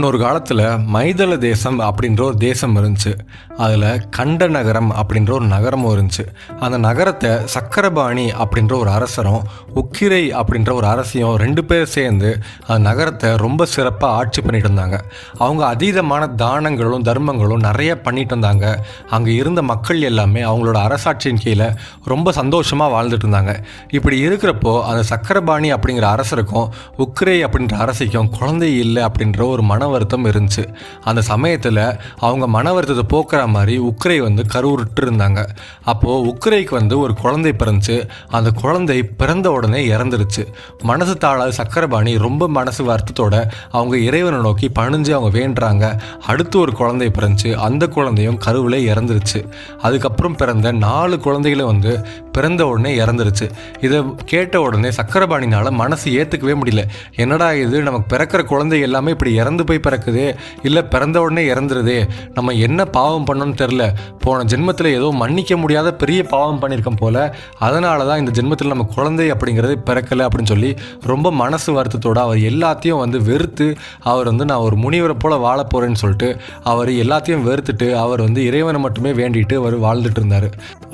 முன்னொரு காலத்தில் மைதள தேசம் அப்படின்ற ஒரு தேசம் இருந்துச்சு. அதில் கண்ட நகரம் அப்படின்ற ஒரு நகரமும் இருந்துச்சு. அந்த நகரத்தை சக்கரபாணி அப்படின்ற ஒரு அரசரும் உக்கிரை அப்படின்ற ஒரு அரசியும் 2 பேர் சேர்ந்து அந்த நகரத்தை ரொம்ப சிறப்பாக ஆட்சி பண்ணிட்டு இருந்தாங்க. அவங்க அதீதமான தானங்களும் தர்மங்களும் நிறைய பண்ணிட்டு இருந்தாங்க. அங்கே இருந்த மக்கள் எல்லாமே அவங்களோட அரசாட்சியின் கீழே ரொம்ப சந்தோஷமாக வாழ்ந்துட்டு இருந்தாங்க. இப்படி இருக்கிறப்போ அந்த சக்கரபாணி அப்படிங்கிற அரசருக்கும் உக்கிரை அப்படின்ற அரசிக்கும் குழந்தை இல்லை அப்படின்ற ஒரு மன வருத்தம் இருந்துச்சு. அந்த சமயத்தில் அவங்க மன வருத்தத்தை போக்குற மாதிரி உக்கிரை கருவுற்று இருந்தாங்க. அப்போது உக்கிரைக்கு ஒரு குழந்தை பிறந்துச்சு. அந்த குழந்தை பிறந்த உடனே இறந்துருச்சு. மனசு தாழாத சக்கரபாணி ரொம்ப மனசு வருத்தத்தோட அவங்க இறைவனை நோக்கி பணிஞ்சு அவங்க வேண்டுறாங்க. அடுத்து ஒரு குழந்தை பிறந்துச்சு. அந்த குழந்தையும் கருவில் இறந்துருச்சு. அதுக்கப்புறம் பிறந்த 4 குழந்தைகளும் பிறந்த உடனே இறந்துருச்சு. இதை கேட்ட உடனே சக்கரபாணினால் மனசு ஏற்றுக்கவே முடியல. என்னடா இது, நமக்கு பிறக்கிற குழந்தை எல்லாமே இப்படி இறந்து போய் பிறக்குதே, இல்லை பிறந்த உடனே இறந்துருதே, நம்ம என்ன பாவம் பண்ணோன்னு தெரில, போன ஜென்மத்தில் ஏதோ மன்னிக்க முடியாத பெரிய பாவம் பண்ணியிருக்கோம் போல, அதனால தான் இந்த ஜென்மத்தில் நம்ம குழந்தை அப்படிங்கிறது பிறக்கலை அப்படின்னு சொல்லி ரொம்ப மனசு வருத்தத்தோடு அவர் எல்லாத்தையும் வெறுத்து அவர் நான் ஒரு முனிவரை போல் வாழ போகிறேன்னு சொல்லிட்டு அவர் எல்லாத்தையும் வெறுத்துட்டு அவர் இறைவனை மட்டுமே வேண்டிட்டு அவர் வாழ்ந்துட்டு இருந்தார்.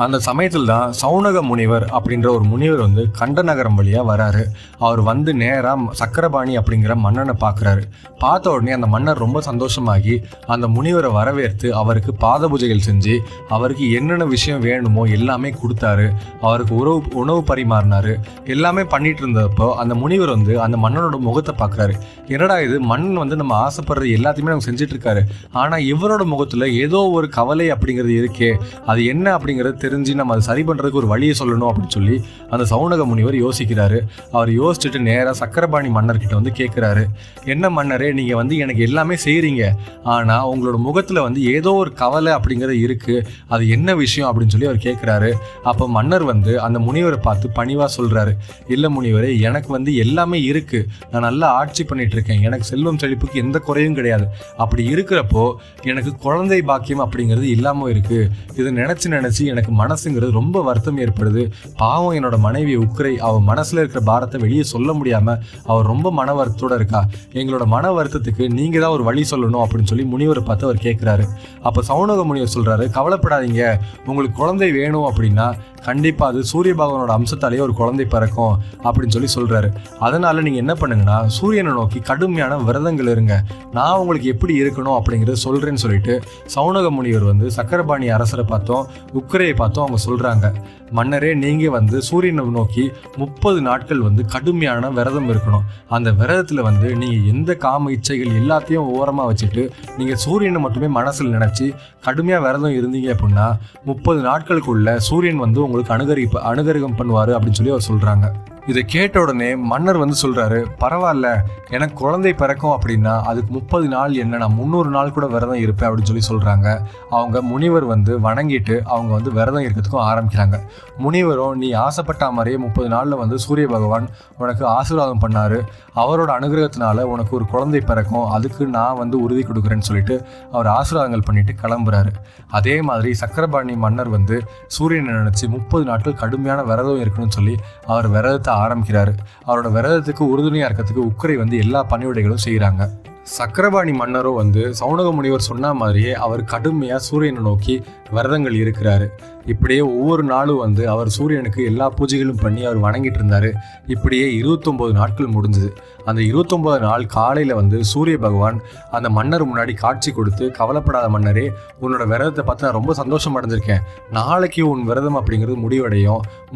அந்த சமயத்தில் தான் சௌனக முனிவர் அப்படின்ற ஒரு முனிவர் கண்ட நகரம் வழியாக வராரு. அவர் நேராக சக்கரபாணி அப்படிங்கிற மன்னனை பார்க்குறாரு. பார்த்த உடனே அந்த மன்னர் ரொம்ப சந்தோஷமாகி அந்த முனிவரை வரவேற்று அவருக்கு பாத பூஜைகள் செஞ்சு அவருக்கு என்னென்ன விஷயம் வேணுமோ எல்லாமே கொடுத்தாரு. அவருக்கு உணவு பரிமாறினாரு. எல்லாமே பண்ணிட்டு இருந்தப்போ அந்த முனிவர் அந்த மன்னனோட முகத்தை பார்க்குறாரு. என்னடா இது, மன்னன் நம்ம ஆசைப்படுறது எல்லாத்தையுமே நம்ம செஞ்சுட்டு இருக்காரு, ஆனால் இவரோட முகத்தில் ஏதோ ஒரு கவலை அப்படிங்கிறது இருக்கே, அது என்ன அப்படிங்கிறது தெரிஞ்சு நம்ம அதை சரி பண்ணுறதுக்கு ஒரு வழியை சொல்லணும் அப்படின்னு சொல்லி அந்த சௌனக முனிவர் யோசிக்கிறாரு. அவர் யோசிச்சுட்டு நேராக சக்கரபாணி மன்னர்கிட்ட கேட்குறாரு, என்ன மன்னரே, நீங்கள் எனக்கு எல்லாமே செய்கிறீங்க, ஆனால் உங்களோட முகத்தில் ஏதோ ஒரு கவலை அப்படிங்கிறது இருக்குது, அது என்ன விஷயம் அப்படின்னு சொல்லி அவர் கேட்குறாரு. அப்போ மன்னர் அந்த முனிவரை பார்த்து பணிவாக சொல்கிறாரு, இல்லை முனிவரே, எனக்கு எல்லாமே இருக்குது, நான் நல்லா ஆட்சி பண்ணிட்டு இருக்கேன், எனக்கு செல்வம் செழிப்புக்கு எந்த குறையும் கிடையாது, அப்படி இருக்கிறப்போ எனக்கு குழந்தை பாக்கியம் அப்படிங்கிறது இல்லாமல் இருக்குது, இதை நினச்சி எனக்கு மனசுங்கிறது ரொம்ப வருத்தம் ஏற்படுது. பாவம் என்னோட மனைவி உக்கிரை, அவள் மனசில் இருக்கிற பாரத்தை வெளியே சொல்ல முடியாமல் அவர் ரொம்ப மன வருத்தத்தோடு இருக்கா, எங்களோட மன வருத்தத்துக்கு நீங்கள் தான் ஒரு வழி சொல்லணும் அப்படின்னு சொல்லி முனிவரை பார்த்து அவர் கேட்குறாரு. அப்போ சௌனக முனிவர் சொல்கிறாரு, கவலைப்படாதீங்க, உங்களுக்கு குழந்தை வேணும் அப்படின்னா கண்டிப்பாக அது சூரிய பகவானோட அம்சத்தாலேயே ஒரு குழந்தை பிறக்கும் அப்படின்னு சொல்லி சொல்கிறாரு. அதனால் நீங்கள் என்ன பண்ணுங்கன்னா சூரியனை நோக்கி கடுமையான விரதங்கள் இருங்க, நான் உங்களுக்கு எப்படி இருக்கணும் அப்படிங்கிறத சொல்கிறேன்னு சொல்லிட்டு சௌனக முனிவர் சக்கரபாணி அரசரை பார்த்தோம் உக்கிரையை பார்த்தோம் அவங்க சொல்கிறாங்க, மன்னரே, நீங்கள் சூரியனை நோக்கி 30 நாட்கள் கடுமையான விரதம் இருக்கணும். அந்த விரதத்தில் நீங்கள் எந்த காம இச்சைகள் எல்லாத்தையும் ஓரமாக வச்சுட்டு நீங்கள் சூரியனை மட்டுமே மனசில் நினச்சி கடுமையாக விரதம் இருந்தீங்க அப்படின்னா 30 நாட்களுக்குள்ள சூரியன் உங்களுக்கு அனுகரிகம் பண்ணுவார் அப்படின்னு சொல்லி அவர் சொல்கிறாங்க. இதை கேட்ட உடனே மன்னர் சொல்கிறாரு, பரவாயில்ல, எனக்கு குழந்தை பிறக்கும் அப்படின்னா அதுக்கு 30 நாள் என்ன, நான் 300 நாள் கூட விரதம் இருப்பேன் அப்படின்னு சொல்லி சொல்கிறாங்க. அவங்க முனிவர் வணங்கிட்டு அவங்க விரதம் இருக்கிறதுக்கும் ஆரம்பிக்கிறாங்க. முனிவரும் நீ ஆசைப்பட்ட மாதிரியே 30 நாளில் சூரிய பகவான் உனக்கு ஆசீர்வாதம் பண்ணார், அவரோட அனுகிரகத்தினால உனக்கு ஒரு குழந்தை பிறக்கும், அதுக்கு நான் உறுதி கொடுக்குறேன்னு சொல்லிட்டு அவர் ஆசீர்வாதங்கள் பண்ணிட்டு கிளம்புறாரு. அதே மாதிரி சக்கரபாணி மன்னர் சூரியனை நினச்சி 30 நாட்கள் கடுமையான விரதம் இருக்கணும்னு சொல்லி அவர் விரதத்தை ஆரம்பிக்கிறாரு. அவரோட விரதத்துக்கு உறுதுணையாக இருக்கிறதுக்கு உக்கிரை எல்லா பணிவிடைகளும் செய்கிறாங்க. சக்கரபாணி மன்னரும் சௌனக முனிவர் சொன்ன மாதிரியே அவர் கடுமையாக சூரியனை நோக்கி விரதங்கள் இருக்கிறாரு. இப்படியே ஒவ்வொரு நாளும் அவர் சூரியனுக்கு எல்லா பூஜைகளும் பண்ணி அவர் வணங்கிட்டு இருந்தார். இப்படியே 29 நாட்கள் முடிஞ்சுது. அந்த 29 நாள் காலையில் சூரிய பகவான் அந்த மன்னர் முன்னாடி காட்சி கொடுத்து, கவலைப்படாத மன்னரே, உன்னோட விரதத்தை பார்த்து நான் ரொம்ப சந்தோஷம் அடைஞ்சிருக்கேன், நாளைக்கு உன் விரதம் அப்படிங்கிறது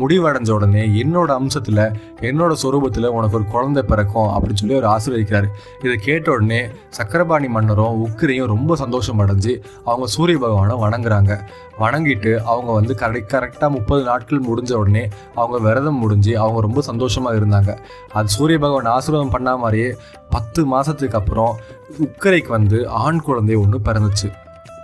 முடிவடைஞ்ச உடனே என்னோட அம்சத்தில் என்னோட சொரூபத்தில் உனக்கு ஒரு குழந்தை பிறக்கும் அப்படின்னு சொல்லி அவர் ஆசீர்வதிக்கிறாரு. இதை கேட்ட உடனே சக்கரபாணி மன்னரும் உக்கிரையும் ரொம்ப சந்தோஷம் அடைஞ்சு அவங்க சூரிய பகவானை வணங்குறாங்க. வணங்கிட்டு அவங்க கரெக்டாக 30 நாட்கள் முடிஞ்ச உடனே அவங்க விரதம் முடிஞ்சு அவங்க ரொம்ப சந்தோஷமாக இருந்தாங்க. அது சூரிய பகவான் ஆசீர்வாதம் பண்ண மாதிரியே 10 மாதத்துக்கு அப்புறம் உக்கிரைக்கு ஆண் குழந்தை ஒன்று பிறந்துச்சு.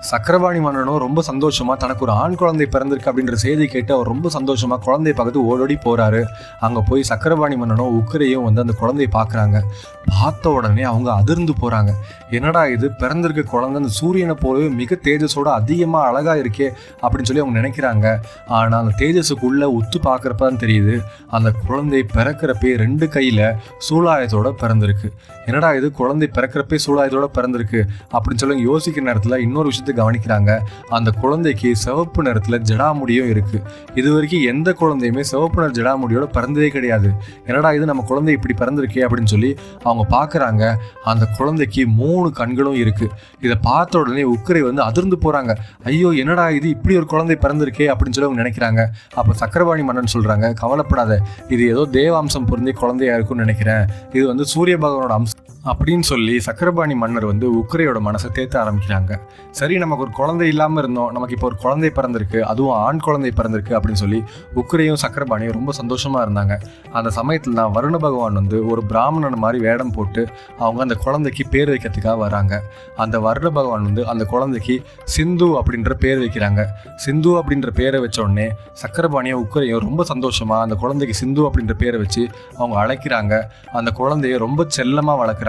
சக்கரபாணி மன்னனும் ரொம்ப சந்தோஷமா தனக்கு ஒரு ஆண் குழந்தை பிறந்திருக்கு அப்படின்ற செய்தி கேட்டு அவர் ரொம்ப சந்தோஷமா குழந்தைய பார்த்து ஓடோடி போறாரு. அங்க போய் சக்கரபாணி மன்னனும் உக்கிரையும் அந்த குழந்தைய பாக்குறாங்க. பார்த்த உடனே அவங்க அதிர்ந்து போறாங்க. என்னடா இது, பிறந்திருக்க குழந்தை அந்த சூரியனை போலவே மிக தேஜஸோட அதிகமா அழகா இருக்கே அப்படின்னு சொல்லி அவங்க நினைக்கிறாங்க. ஆனா அந்த தேஜஸுக்குள்ள உத்து பார்க்கறப்பதான் தெரியுது அந்த குழந்தை பிறக்கிறப்பே 2 கையில சூலாயத்தோட பிறந்திருக்கு. என்னடா இது, குழந்தை பிறக்கிறப்பே சூலாயத்தோட பிறந்திருக்கு அப்படின்னு சொல்லி யோசிக்கிற நேரத்துல இன்னொரு விஷயத்தை கவனிக்கிறாங்க. அந்த குழந்தைக்கு சிவப்பு நிறத்துல ஜடாமுடியும் இருக்கு. இது வரைக்கும் எந்த குழந்தையுமே சிவப்பு நிற ஜடாமுடியோட பிறந்ததே கிடையாது. என்னடா இது, நம்ம குழந்தை இப்படி பிறந்திருக்கே அப்படின்னு சொல்லி அவங்க பாக்குறாங்க. அந்த குழந்தைக்கு 3 கண்களும் இருக்கு. இதை பார்த்த உடனே உக்கிரை அதிர்ந்து போறாங்க. ஐயோ, என்னடா இது, இப்படி ஒரு குழந்தை பிறந்திருக்கே அப்படின்னு சொல்லி அவங்க நினைக்கிறாங்க. அப்ப சக்கரபாணி மன்னன் சொல்றாங்க, கவலைப்படாத, இது ஏதோ தேவாம்சம் பொருந்திய குழந்தையா இருக்கும்னு நினைக்கிறேன், இது சூரிய பகவானோட அம்சம் அப்படின்னு சொல்லி சக்கரபாணி மன்னர் உக்கிரையோட மனசை தேத்த ஆரம்பிக்கிறாங்க. சரி, நமக்கு ஒரு குழந்தை இல்லாம இருந்தோம், நமக்கு இப்போ ஒரு குழந்தை பிறந்திருக்கு, அதுவும் ஆண் குழந்தை பிறந்திருக்கு அப்படின்னு சொல்லி உக்கிரையும் சக்கரபாணியும் ரொம்ப சந்தோஷமா இருந்தாங்க. அந்த சமயத்துல தான் வருண பகவான் ஒரு பிராமணன் மாதிரி வேடம் போட்டு அவங்க அந்த குழந்தைக்கு பேர் வைக்கிறதுக்காக வராங்க. அந்த வருண பகவான் அந்த குழந்தைக்கு சிந்து அப்படின்ற பேர் வைக்கிறாங்க. சிந்து அப்படின்ற பேரை வச்ச உடனே சக்கரபாணியும் உக்கிரையும் ரொம்ப சந்தோஷமா அந்த குழந்தைக்கு சிந்து அப்படின்ற பேரை வச்சு அவங்க அழைக்கிறாங்க. அந்த குழந்தைய ரொம்ப செல்லமா வளர்க்குறாங்க.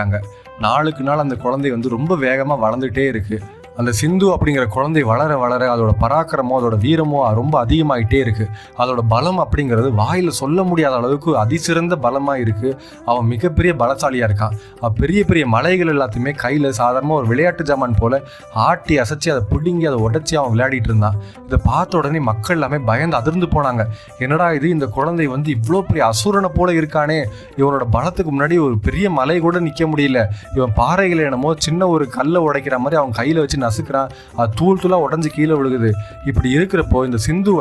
நாளுக்கு நாள் அந்த குழந்தை ரொம்ப வேகமா வளர்ந்துட்டே இருக்கு. அந்த சிந்து அப்படிங்கிற குழந்தை வளர வளர அதோட பராக்கிரமோ அதோட வீரமோ ரொம்ப அதிகமாகிட்டே இருக்கு. அதோட பலம் அப்படிங்கிறது வாயில சொல்ல முடியாத அளவுக்கு அதிசிறந்த பலமா இருக்கு. அவன் மிகப்பெரிய பலசாலியா இருக்கான். பெரிய பெரிய மலைகள் எல்லாத்தையுமே கையில சாதாரண ஒரு விளையாட்டு ஜாமான் போல ஆட்டி அசைச்சு அதை பிடுங்கி அதை உடைச்சி அவன் விளையாடிட்டு இருந்தான். இதை பார்த்த உடனே மக்கள் எல்லாமே பயந்து அதிர்ந்து போனாங்க. என்னடா இது, இந்த குழந்தை இவ்வளோ பெரிய அசுரனை போல இருக்கானே, இவனோட பலத்துக்கு முன்னாடி ஒரு பெரிய மலை கூட நிற்க முடியல, இவன் பாறைகளை என்னமோ சின்ன ஒரு கல்லை உடைக்கிற மாதிரி அவன் கையில வச்சு நசுக்கிறான், அது தூள் தூளா உடஞ்சி கீழே விழுகுது. இப்படி இருக்கிறப்போ இந்த சிந்து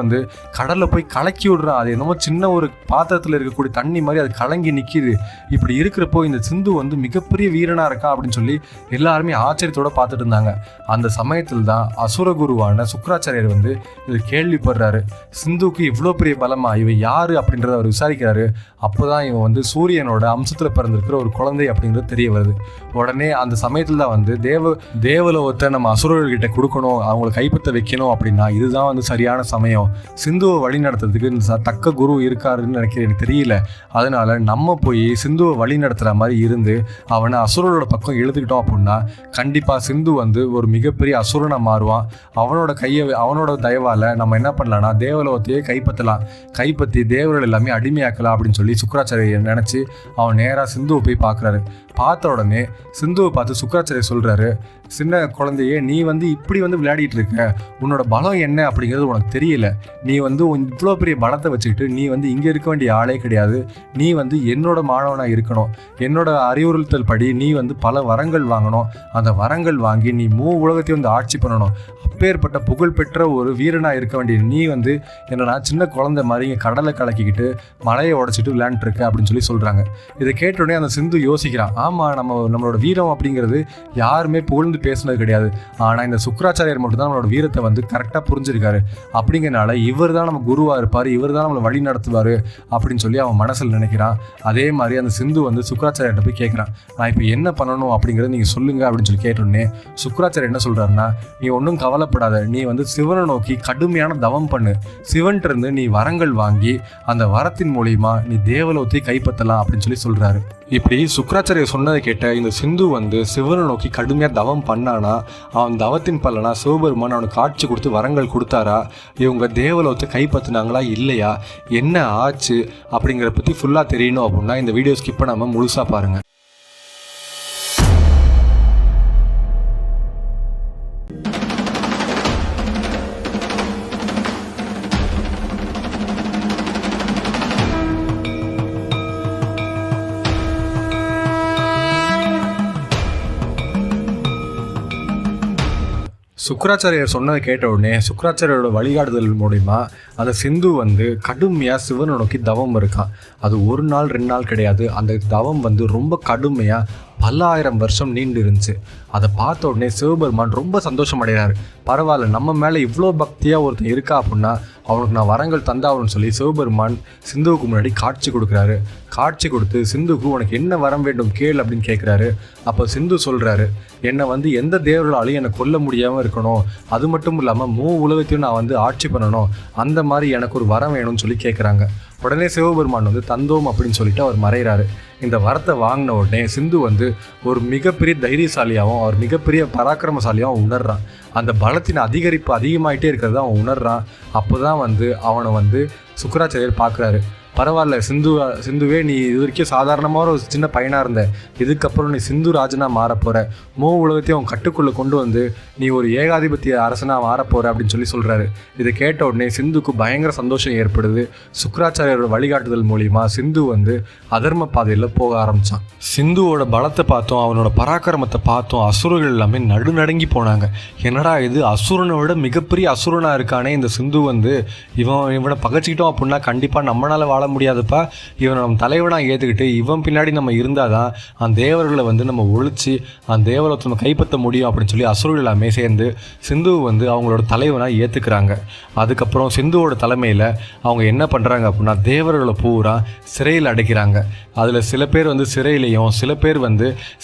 கடல்ல போய் கலக்கி விடுறான். அது என்னமோ சின்ன ஒரு பாத்திரத்துல இருக்கக்கூடிய தண்ணி மாதிரி அது கலங்கி நிக்குது. இப்படி இருக்கிறப்போ இந்த சிந்து மிகப்பெரிய வீரனா இருக்கா அப்படின்னு சொல்லி எல்லாருமே ஆச்சரியத்தோட பார்த்துட்டு இருந்தாங்க. அந்த சமயத்தில் தான் அசுரகுருவான சுக்கராச்சாரியர் இது கேள்விப்படுறாரு. சிந்துக்கு இவ்வளோ பெரிய பலமா, இவன் யாரு அப்படின்றத அவர் விசாரிக்கிறாரு. அப்போதான் இவன் சூரியனோட அம்சத்துல பிறந்திருக்கிற ஒரு குழந்தை அப்படிங்கிறது தெரிய வருது. உடனே அந்த சமயத்துல தான் தேவலோகத்தை நம்ம அசுரர்கிட்ட கொடுக்கணும், அவங்களை கைப்பற்ற வைக்கணும் அப்படின்னா இதுதான் சரியான சமயம். சிந்துவை வழி நடத்துறதுக்கு தக்க குரு இருக்காருன்னு நினைக்கிறேன், எனக்கு தெரியல. அதனால நம்ம போய் சிந்துவை வழி நடத்துற மாதிரி இருந்து அவனை அசுரரோட பக்கம் எழுதுக்கிட்டோம் அப்படின்னா கண்டிப்பா சிந்து ஒரு மிகப்பெரிய அசுரனை மாறுவான். அவனோட தயவால நம்ம என்ன பண்ணலாம்னா தேவலோகத்தையே கைப்பற்றி தேவர்கள் எல்லாமே அடிமையாக்கலாம் அப்படின்னு சொல்லி சுக்கராச்சாரியர் நினைச்சு அவன் நேரா சிந்துவை போய் பார்க்குறாரு. பார்த்த உடனே சிந்துவை பார்த்து சுக்கராச்சாரியர் சொல்றாரு, சின்ன குழந்தையே, நீ இப்படி விளையாடிட்டு இருக்க, உன்னோட பலம் என்ன அப்படிங்கிறது உனக்கு தெரியல. நீ இவ்வளோ பெரிய பலத்தை வச்சுக்கிட்டு நீ இங்க இருக்க வேண்டிய ஆளே கிடையாது. நீ என்னோட மாணவனா இருக்கணும். என்னோட அறிவுறுத்தல் படி நீ பல வரங்கள் வாங்கணும். அந்த வரங்கள் வாங்கி நீ உலகத்தையும் ஆட்சி பண்ணணும். அப்பேற்பட்ட புகழ்பெற்ற ஒரு வீரனா இருக்க வேண்டிய நீ என்னன்னா சின்ன குழந்தை மாதிரி இங்கே கடலை கலக்கிக்கிட்டு மலையை உடைச்சிட்டு விளையாண்டுட்டு இருக்க அப்படின்னு சொல்லி சொல்றாங்க. இதை கேட்ட உடனே அந்த சிந்து யோசிக்கிறான், ஆமா, நம்மளோட வீரம் அப்படிங்கிறது யாருமே புகழ்ந்து பேசுனது கிடையாது. ஆனா இந்த சுக்கராச்சாரியர் மட்டும் தான் நம்மளோட வீரத்தை கரெக்டா புரிஞ்சிருக்காரு. அப்படிங்கிறனால இவர் தான் நம்ம குருவா இருப்பாரு, இவர் தான் நம்மளை வழி நடத்துவாரு அப்படின்னு சொல்லி அவன் மனசுல நினைக்கிறான். அதே மாதிரி அந்த சிந்து சுக்கராச்சாரியர்கிட்ட போய் கேட்கிறான், நான் இப்போ என்ன பண்ணணும் அப்படிங்கறத நீங்க சொல்லுங்க அப்படின்னு சொல்லி கேட்டோடனே சுக்கராச்சாரியர் என்ன சொல்றாருன்னா, நீ ஒன்றும் கவலைப்படாத, நீ சிவனை நோக்கி கடுமையான தவம் பண்ணு. சிவன்ட்டு இருந்து நீ வரங்கள் வாங்கி அந்த வரத்தின் மூலியமா நீ தேவலோகத்தை கைப்பற்றலாம் அப்படின்னு சொல்லி சொல்றாரு. இப்படி சுக்கராச்சாரியர் சொன்னதை கேட்ட இந்த சிந்து சிவனை நோக்கி கடுமையாக தவம் பண்ணானா, அவன் தவத்தின் பலனா சிவபெருமான் அவனுக்கு காட்சி கொடுத்து வரங்கள் கொடுத்தாரா, இவங்க தேவலோகத்தை கைப்பற்றினாங்களா இல்லையா, என்ன ஆச்சு அப்படிங்கிற பற்றி ஃபுல்லாக தெரியணும் அப்படின்னா இந்த வீடியோ ஸ்கிப் பண்ணாமல் முழுசாக பாருங்கள். சுக்கராச்சாரியர் சொன்னதை கேட்ட உடனே சுக்கராச்சாரியோட வழிகாட்டுதல் மூலிமா அந்த சிந்து கடுமையாக சிவனை நோக்கி தவம் இருக்கான். அது 1 நாள் 2 நாள் கிடையாது. அந்த தவம் ரொம்ப கடுமையாக பல ஆயிரம் வருஷம் நீண்டு இருந்துச்சு. அதை பார்த்த உடனே சிவபெருமான் ரொம்ப சந்தோஷம் அடைகிறாரு. பரவாயில்ல, நம்ம மேலே இவ்வளோ பக்தியாக ஒருத்தன் இருக்கா அப்படின்னா அவனுக்கு நான் வரங்கள் தந்தாவணும்னு சொல்லி சிவபெருமான் சிந்துவுக்கு முன்னாடி காட்சி கொடுக்குறாரு. காட்சி கொடுத்து சிந்துவுக்கு உனக்கு என்ன வரம் வேண்டும் கேள் அப்படின்னு கேட்குறாரு. அப்போ சிந்து சொல்கிறாரு, என்னை எந்த தேவர்களாலையும் என்னை கொல்ல முடியாமல் இருக்கணும், அது மட்டும் இல்லாமல் உலகத்தையும் நான் ஆட்சி பண்ணணும், அந்த மாதிரி எனக்கு ஒரு வரம் வேணும்னு சொல்லி கேட்குறாங்க. உடனே சிவபெருமான் தந்தோம் அப்படின்னு சொல்லிட்டு அவர் மறைகிறாரு. இந்த வரத்தை வாங்கின உடனே சிந்து ஒரு மிகப்பெரிய தைரியசாலியாகவும் அவர் மிகப்பெரிய பராக்கிரமசாலியாகவும் உணர்றான். அந்த பலத்தின் அதிகரிப்பு அதிகமாகிட்டே இருக்கிறத அவன் உணர்றான். அப்போ தான் அவனை சுக்கராச்சாரியர் பார்க்குறாரு. பரவாயில்ல சிந்துவே, நீ இது வரைக்கும் சாதாரணமாக ஒரு சின்ன பையனாக இருந்த, இதுக்கப்புறம் நீ சிந்து ராஜனாக மாறப்போகிற, உலகத்தையும் அவன் கட்டுக்குள்ளே கொண்டு நீ ஒரு ஏகாதிபத்திய அரசனாக மாறப்போகிற அப்படின்னு சொல்கிறாரு. இதை கேட்ட உடனே சிந்துக்கு பயங்கர சந்தோஷம் ஏற்படுது. சுக்கராச்சாரியோட வழிகாட்டுதல் மூலிமா சிந்து அதர்ம பாதையில் போக ஆரம்பித்தான். சிந்துவோட பலத்தை பார்த்தோம், அவனோட பராக்கிரமத்தை பார்த்தோம், அசுரர்கள் எல்லாமே நடுநடுங்கி போனாங்க. என்னடா இது, அசுரனை விட மிகப்பெரிய அசுரனாக இருக்கானே இந்த சிந்து, இவனை பகைச்சிக்கிட்டோம் அப்படின்னா கண்டிப்பாக நம்மளால் வாழ முடியாதுப்பா, இவனை நம்ம தலைவனாக ஏற்றுக்கிட்டு இவன் பின்னாடி நம்ம இருந்தால் தான் அந்த தேவர்களை நம்ம ஒழிச்சு அந்த தேவலத்தை நம்ம கைப்பற்ற முடியும் அப்படின்னு சொல்லி அசுரர்கள் எல்லாமே சேர்ந்து சிந்துவை அவங்களோட தலைவனாக ஏற்றுக்கிறாங்க. அதுக்கப்புறம் சிந்துவோட தலைமையில் அவங்க என்ன பண்ணுறாங்க அப்படின்னா தேவர்களை பூரா சிறையில் அடைக்கிறாங்க. அதில் சில பேர் சிறையிலையும் சில பேர்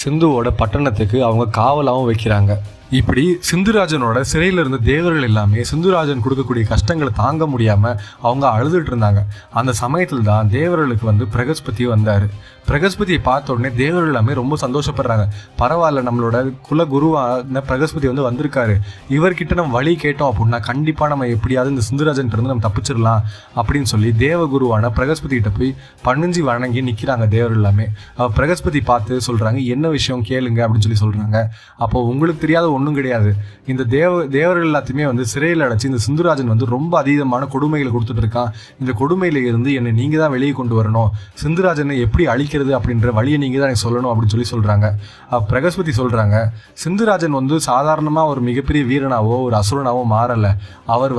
சிந்துவோட பட்டணத்துக்கு அவங்க காவலாகவும் வைக்கிறாங்க. இப்படி சிந்துராஜனோட சிறையில் இருந்த தேவர்கள் எல்லாமே சிந்துராஜன் கொடுக்கக்கூடிய கஷ்டங்களை தாங்க முடியாமல் அவங்க அழுதுட்டு இருந்தாங்க. அந்த சமயத்தில் தான் தேவர்களுக்கு பிரகஸ்பதி வந்தார். பிரகஸ்பதியை பார்த்த உடனே தேவர்கள் எல்லாமே ரொம்ப சந்தோஷப்படுறாங்க. பரவாயில்ல, நம்மளோட குல குருவான பிரகஸ்பதி வந்திருக்காரு, இவர்கிட்ட நம்ம வழி கேட்டோம் அப்படின்னா கண்டிப்பாக நம்ம எப்படியாவது இந்த சிந்துராஜன்ட்டு நம்ம தப்பிச்சிடலாம் அப்படின்னு சொல்லி தேவகுருவான பிரகஸ்பதி கிட்ட போய் பணிஞ்சு வணங்கி நிற்கிறாங்க தேவர்கள் எல்லாமே. பிரகஸ்பதி பார்த்து சொல்கிறாங்க, என்ன விஷயம் கேளுங்க அப்படின்னு சொல்கிறாங்க. அப்போது உங்களுக்கு தெரியாத ஒன்றும் கிடையாது, இந்த தேவர்கள் எல்லாத்தையுமே சிறையில் அடைச்சி இந்த சிந்துராஜன் ரொம்ப அதீதமான கொடுமைகளை கொடுத்துட்டு இருக்கான். இந்த கொடுமையில இருந்து என்னை நீங்கள் தான் வெளியே கொண்டு வரணும், சிந்துராஜனை எப்படி அழிக்கிறது அப்படின்ற வழியை நீங்கள் தான் எனக்கு சொல்லணும் அப்படின்னு சொல்கிறாங்க. பிரகஸ்பதி சொல்கிறாங்க, சிந்துராஜன் சாதாரணமாக ஒரு மிகப்பெரிய வீரனாவோ ஒரு அசுரனாவோ மாறலை, அவர்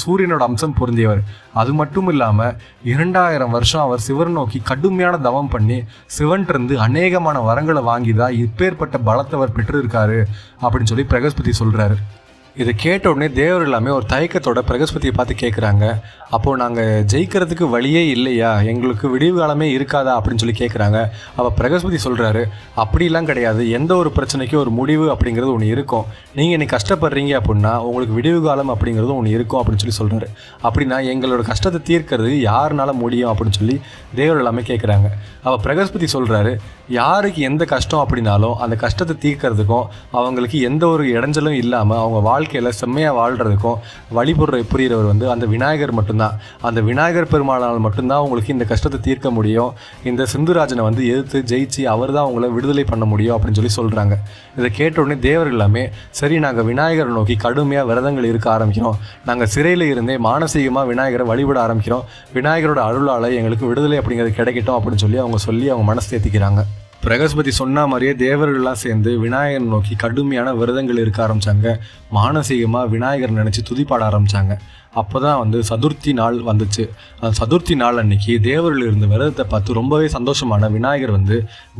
சூரியனோட அம்சம் பொருந்தியவர். அது மட்டும் இல்லாமல் 2000 வருஷம் அவர் சிவன் நோக்கி கடுமையான தவம் பண்ணி சிவன்கிட்ட அநேகமான வரங்களை வாங்கி தான் இப்பேற்பட்ட பலத்தை அவர் பெற்றிருக்காரு அப்படின்னு சொல்லி பிரகஸ்பதி சொல்கிறாரு. இதை கேட்ட உடனே தேவர் எல்லாமே ஒரு தயக்கத்தோட பிரகஸ்பதியை பார்த்து கேட்குறாங்க, அப்போது நாங்கள் ஜெயிக்கிறதுக்கு வழியே இல்லையா, எங்களுக்கு விடிவு காலமே இருக்காதா அப்படின்னு சொல்லி கேட்குறாங்க. அப்போ பிரகஸ்பதி சொல்கிறாரு, அப்படிலாம் கிடையாது, எந்த ஒரு பிரச்சனைக்கும் ஒரு முடிவு அப்படிங்கிறது ஒன்று இருக்கும், நீங்கள் இன்னைக்கு கஷ்டப்படுறீங்க அப்படின்னா உங்களுக்கு விடிவு காலம் அப்படிங்கிறது ஒன்று இருக்கும் அப்படின்னு சொல்கிறாரு. அப்படின்னா எங்களோட கஷ்டத்தை தீர்க்கிறது யாருனால முடியும் அப்படின்னு சொல்லி தேவர் எல்லாமே கேட்குறாங்க. அப்போ பிரகஸ்பதி சொல்கிறாரு, யாருக்கு எந்த கஷ்டம் அப்படின்னாலும் அந்த கஷ்டத்தை தீர்க்கிறதுக்கும் அவங்களுக்கு எந்த ஒரு இடைஞ்சலும் இல்லாமல் அவங்க வாழ்க்கையில் செம்மையாக வாழ்கிறதுக்கும் புரிகிறவர் அந்த விநாயகர் மட்டும்தான். அந்த விநாயகர் பெருமானால் மட்டும்தான் உங்களுக்கு இந்த கஷ்டத்தை தீர்க்க முடியும், இந்த சிந்துராஜனை எதிர்த்து ஜெயிச்சு அவர் தான் அவங்கள விடுதலை பண்ண முடியும் அப்படின்னு சொல்கிறாங்க. இதை கேட்ட உடனே தேவர்கள் எல்லாமே, சரி நாங்கள் விநாயகரை நோக்கி கடுமையாக விரதங்கள் இருக்க ஆரம்பிக்கிறோம், நாங்கள் சிறையில் இருந்தே மானசீகமாக விநாயகரை வழிபட ஆரம்பிக்கிறோம், விநாயகரோட அருளால் எங்களுக்கு விடுதலை அப்படிங்கிறது கிடைக்கட்டும் அப்படின்னு சொல்லி அவங்க மனசு தேத்திக்கிறாங்க. பிரகஸ்பதி சொன்ன மாதிரியே தேவர்கள்லாம் சேர்ந்து விநாயகர் நோக்கி கடுமையான விரதங்கள் இருக்க ஆரம்பித்தாங்க. மானசீகமாக விநாயகர் நினச்சி துதிப்பாட ஆரம்பித்தாங்க. அப்போ தான் சதுர்த்தி நாள் வந்துச்சு. அந்த சதுர்த்தி நாள் அன்னைக்கு தேவர்கள் இருந்த விரதத்தை பார்த்து ரொம்பவே சந்தோஷமான விநாயகர்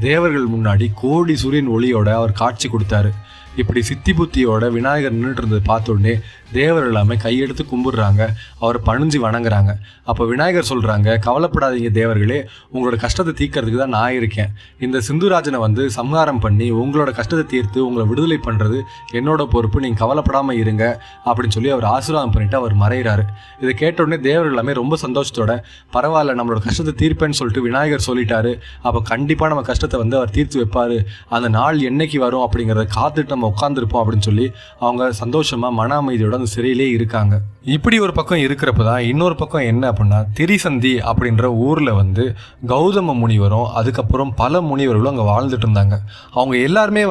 தேவர்கள் முன்னாடி கோடி சூரியன் ஒளியோட அவர் காட்சி கொடுத்தாரு. இப்படி சித்தி புத்தியோட விநாயகர் நின்றுட்டு இருந்தது பார்த்த உடனே தேவர் எல்லாமே கையெடுத்து கும்பிடுறாங்க, அவர் பணிஞ்சு வணங்குறாங்க. அப்போ விநாயகர் சொல்கிறாங்க, கவலைப்படாதீங்க தேவர்களே, உங்களோட கஷ்டத்தை தீர்க்கறதுக்கு தான் நான் இருக்கேன், இந்த சிந்துராஜனை சம்ஹாரம் பண்ணி உங்களோட கஷ்டத்தை தீர்த்து உங்களை விடுதலை பண்ணுறது என்னோட பொறுப்பு, நீங்கள் கவலைப்படாமல் இருங்க அப்படின்னு சொல்லி அவர் ஆசீர்வாதம் பண்ணிட்டு அவர் மறைகிறாரு. இதை கேட்ட உடனே தேவர்கள் எல்லாமே ரொம்ப சந்தோஷத்தோட, பரவாயில்ல நம்மளோட கஷ்டத்தை தீர்ப்பேன்னு சொல்லிட்டு விநாயகர் சொல்லிட்டாரு, அப்போ கண்டிப்பாக நம்ம கஷ்டத்தை அவர் தீர்த்து வைப்பார், அந்த நாள் என்னைக்கு வரும் அப்படிங்கிறத காத்துட்டு நம்ம உட்காந்துருப்போம் அப்படின்னு சொல்லி அவங்க சந்தோஷமாக மன அமைதியோட அந்த சிறையிலே இருக்காங்க. இப்படி ஒரு பக்கம் இருக்கிறப்ப தான் இன்னொரு பக்கம் என்ன அப்படின்னா, திரிசந்தி அப்படின்ற ஊரில் கௌதம முனிவரும் அதுக்கப்புறம் பல முனிவர்களும் அங்கே வாழ்ந்துட்டு இருந்தாங்க. அவங்க எல்லாருமே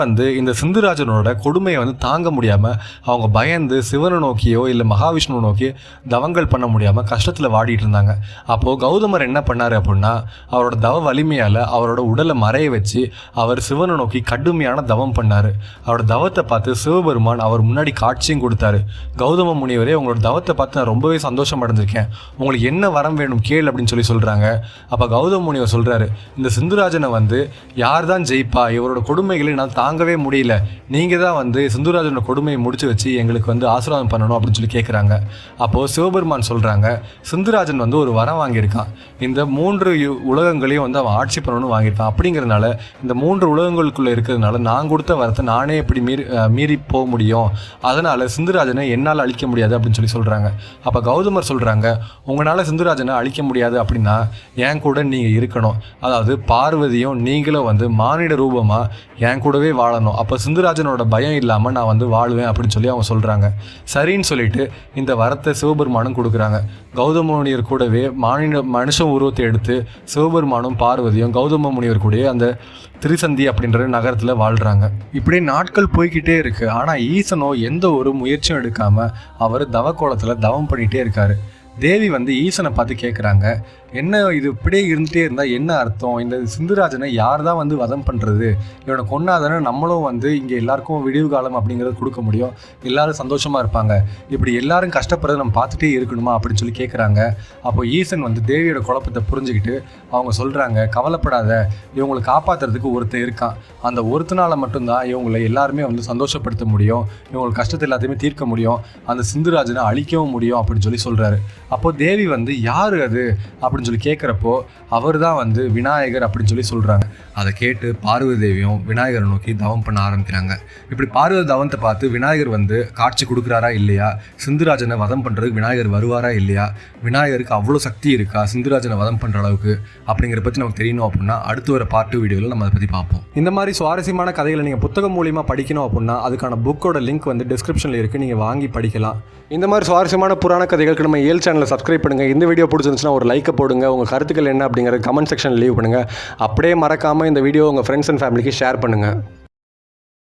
இந்த சிந்துராஜனோட கொடுமையை தாங்க முடியாமல் அவங்க பயந்து சிவனை நோக்கியோ இல்லை மகாவிஷ்ணுவை நோக்கி தவங்கள் பண்ண முடியாமல் கஷ்டத்தில் வாடிட்டு இருந்தாங்க. அப்போது கௌதமர் என்ன பண்ணார் அப்படின்னா, அவரோட தவ வலிமையால் அவரோட உடலை மறைய வச்சு அவர் சிவனை நோக்கி கடுமையான தவம் பண்ணார். அவரோட தவத்தை பார்த்து சிவபெருமான் அவர் முன்னாடி காட்சியும் கொடுத்தாரு. கௌதம முனிவரே, உங்களோட தவத்தை பார்த்து நான் ரொம்பவே சந்தோஷம் அடைஞ்சிருக்கேன். உங்களுக்கு என்ன வரம் வேணும் கேள் அப்படின்னு சொல்லி சொல்கிறாங்க. அப்போ கௌதம முனிவர் சொல்கிறாரு, இந்த சிந்துராஜனை வந்து யார் தான் ஜெயிப்பா? இவரோட கொடுமைகளை நான் தாங்கவே முடியல. நீங்கள் தான் வந்து சிந்துராஜனோட கொடுமையை முடிச்சு வச்சு எங்களுக்கு வந்து ஆசீர்வாதம் பண்ணணும் அப்படின்னு சொல்லி கேட்குறாங்க. அப்போது சிவபெருமான் சொல்கிறாங்க, சிந்துராஜன் வந்து ஒரு வரம் வாங்கியிருக்கான். இந்த 3 உலகங்களையும் வந்து அவன் ஆட்சி பண்ணணும்னு வாங்கியிருக்கான். அப்படிங்கிறதுனால இந்த 3 உலகங்களுக்குள்ளே இருக்கிறதுனால நான் கொடுத்த வரத்தை நானே எப்படி மீறி போக முடியும்? அதனால் சிந்துராஜனை என்னால் அழிக்க முடியாது அப்படின்னு சொல்லி சொல்கிறாங்க. அப்போ கௌதமர் சொல்கிறாங்க, உங்களால் சிந்துராஜனை அழிக்க முடியாது அப்படின்னா என் கூட நீங்கள் இருக்கணும். அதாவது பார்வதியும் நீங்களும் வந்து மானிட ரூபமாக என் கூடவே வாழணும். அப்போ சிந்துராஜனோட பயம் இல்லாமல் நான் வந்து வாழுவேன் அப்படின்னு சொல்லி அவங்க சொல்கிறாங்க. சரின்னு சொல்லிட்டு இந்த வரத்தை சிவபெருமானும் கொடுக்குறாங்க. கௌதம முனிவர் கூடவே மனுஷன் உருவத்தை எடுத்து சிவபெருமானும் பார்வதியும் கௌதம முனிவர் கூடயே அந்த திரிசந்தி அப்படின்ற நகரத்தில் வாழ்கிறாங்க. இப்படியே நாட்கள் போய்கிட்டே இருக்குது. ஆனால் ஈசனோ எந்த ஒரு முயற்சியும் எடுக்காமல் அவர் தவக்கோலத்தில் தவம் பண்ணிகிட்டே இருக்கார். தேவி வந்து ஈசனை பார்த்து கேட்குறாங்க, என்ன இது இப்படியே இருந்துகிட்டே இருந்தால் என்ன அர்த்தம்? இந்த சிந்துராஜனை யார் தான் வந்து வதம் பண்ணுறது? இவனை கொன்னாதானே நம்மளும் வந்து இங்கே எல்லாருக்கும் விடிவு காலம் அப்படிங்கிறது கொடுக்க முடியும், எல்லோரும் சந்தோஷமாக இருப்பாங்க. இப்படி எல்லாரும் கஷ்டப்படுறத நம்ம பார்த்துட்டே இருக்கணுமா அப்படின்னு சொல்லி கேட்குறாங்க. அப்போ ஈசன் வந்து தேவியோட குழப்பத்தை புரிஞ்சுக்கிட்டு அவங்க சொல்கிறாங்க, கவலைப்படாத, இவங்களை காப்பாற்றுறதுக்கு ஒருத்தன் இருக்கான். அந்த ஒருத்தனால் மட்டும்தான் இவங்களை எல்லாருமே வந்து சந்தோஷப்படுத்த முடியும், இவங்களுக்கு கஷ்டத்தை எல்லாத்தையுமே தீர்க்க முடியும், அந்த சிந்துராஜனை அழிக்கவும் முடியும் அப்படின்னு சொல்லி சொல்கிறாரு. அப்போது தேவி வந்து யார் அது அப்படின்னு சொல்லி கேட்குறப்போ அவர் தான் வந்து விநாயகர் அப்படின்னு சொல்லி சொல்கிறாங்க. அதை கேட்டு பார்வதி தேவியும் விநாயகரை நோக்கி தவம் பண்ண ஆரம்பிக்கிறாங்க. இப்படி பார்வதி தவத்தை பார்த்து விநாயகர் வந்து காட்சி கொடுக்குறாரா இல்லையா, சிந்துராஜனை வதம் பண்ணுறதுக்கு விநாயகர் வருவாரா இல்லையா, விநாயகருக்கு அவ்வளோ சக்தி இருக்கா சிந்துராஜனை வதம் பண்ணுற அளவுக்கு அப்படிங்கிற பற்றி நமக்கு தெரியணும் அப்படின்னா அடுத்து வர பார்ட் 2 வீடியோவில் நம்ம அதை பற்றி பார்ப்போம். இந்த மாதிரி சுவாரஸ்யமான கதைகளை நீங்கள் புத்தகம் மூலியமாக படிக்கணும் அப்படின்னா அதுக்கான புக்கோட லிங்க் வந்து டிஸ்கிரிப்ஷனில் இருக்குது, நீங்கள் வாங்கி படிக்கலாம். இந்த மாதிரி சுவாரஸ்யமான புராண கதைகளுக்கு நம்ம ஏல் சேனலை சப்ஸ்கிரைப் பண்ணுங்கள். இந்த வீடியோ பிடிச்சிருந்துச்சுன்னா ஒரு லைக்கை போடுங்க. உங்கள் கருத்துக்கள் என்ன அப்படிங்கிறது கமெண்ட் செக்ஷனில் லீவ் பண்ணுங்கள். அப்படியே மறக்காமல் இந்த வீடியோ உங்கள் ஃப்ரெண்ட்ஸ் அண்ட் ஃபேமிலிக்கு ஷேர் பண்ணுங்கள்.